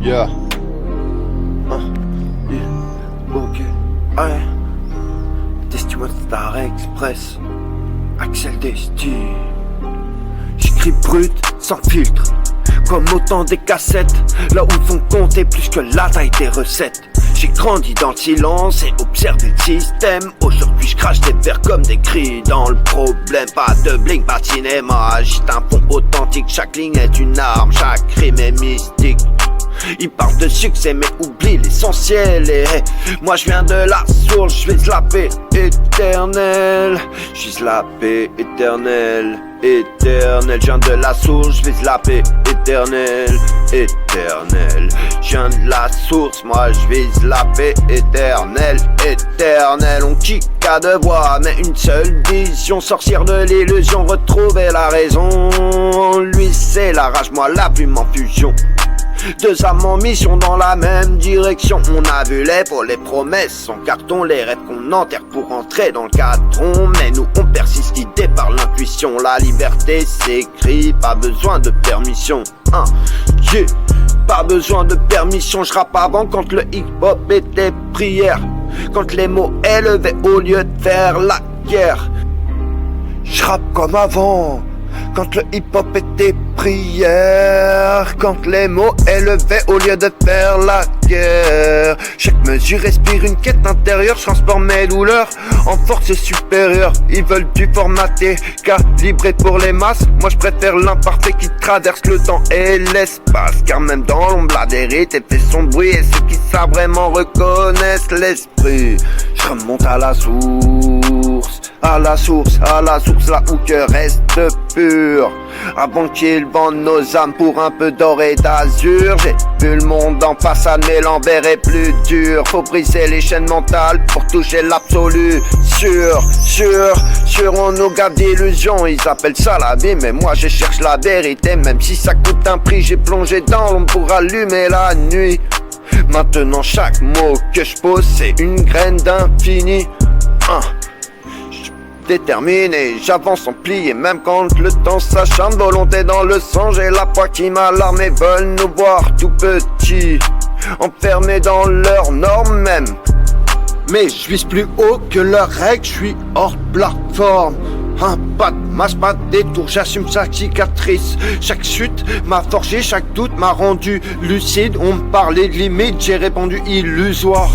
Yeah. Ok, ouais. Testimoine Star Express, Axel Desti. J'écris brut, sans filtre, comme autant des cassettes, là où font compter plus que la taille des recettes. J'ai grandi dans le silence et observé le système. Aujourd'hui je crache des verres comme des cris dans le problème. Pas de bling, pas de cinéma, agite un fond authentique. Chaque ligne est une arme, chaque rime est mystique. Ils parlent de succès mais oublient l'essentiel. Et moi je viens de la source, je vise la paix éternelle. Je vise la paix éternelle, éternelle. Je viens de la source, je vise la paix éternelle, éternelle. Je viens de la source, moi je vise la paix éternelle, éternelle. On kick à deux voix mais une seule vision, sortir de l'illusion, retrouver la raison. Lui c'est la rage, moi la plume en fusion. Deux âmes en mission dans la même direction. On a vu les faux, les promesses en carton, les rêves qu'on enterre pour entrer dans le cadron. Mais nous on persiste, guidés par l'intuition. La liberté s'écrit, pas besoin de permission. Yeah. Pas besoin de permission, je rappe avant quand le hip-hop était prière. Quand les mots élevaient au lieu de faire la guerre. Je rappe comme avant quand le hip-hop était prière, quand les mots élevaient au lieu de faire la guerre. Chaque mesure respire une quête intérieure, je transforme mes douleurs en force supérieure. Ils veulent du formaté, calibré pour les masses. Moi je préfère l'imparfait qui traverse le temps et l'espace. Car même dans l'ombre la vérité fait son bruit, et ceux qui savent vraiment reconnaissent l'esprit. Je remonte à la source, à la source, à la source, là où que reste pur. Avant qu'ils vendent nos âmes pour un peu d'or et d'azur. J'ai vu le monde en façade mais l'envers est plus dur. Faut briser les chaînes mentales pour toucher l'absolu. Sûr, on nous garde d'illusions. Ils appellent ça la vie mais moi je cherche la vérité. Même si ça coûte un prix, j'ai plongé dans l'ombre pour allumer la nuit. Maintenant chaque mot que je pose c'est une graine d'infini. Déterminé, j'avance sans plier, même quand le temps s'acharne. Volonté dans le sang, j'ai la foi qui m'alarme et veulent nous voir tout petits, enfermés dans leurs normes même. Mais je vise plus haut que leurs règles, je suis hors plateforme. Pas de masse, pas de détour, j'assume chaque cicatrice. Chaque chute m'a forgé, chaque doute m'a rendu lucide. On me parlait de limites, j'ai répondu illusoire.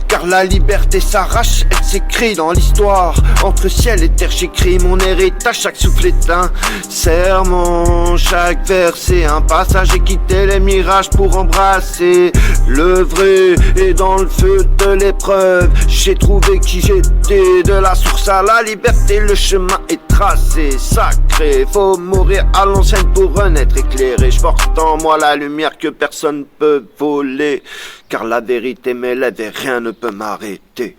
Car la liberté s'arrache, elle s'écrit dans l'histoire. Entre ciel et terre, j'écris mon héritage. Chaque souffle est un serment, chaque vers c'est un passage. J'ai quitté les mirages pour embrasser le vrai. Et dans le feu de l'épreuve, j'ai trouvé qui j'étais. De la source à la liberté, le chemin est tracé, sacré. Faut mourir à l'ancienne pour renaître éclairé. Je porte en moi la lumière que personne peut voler. Car la vérité m'élève et rien ne peut m'arrêter.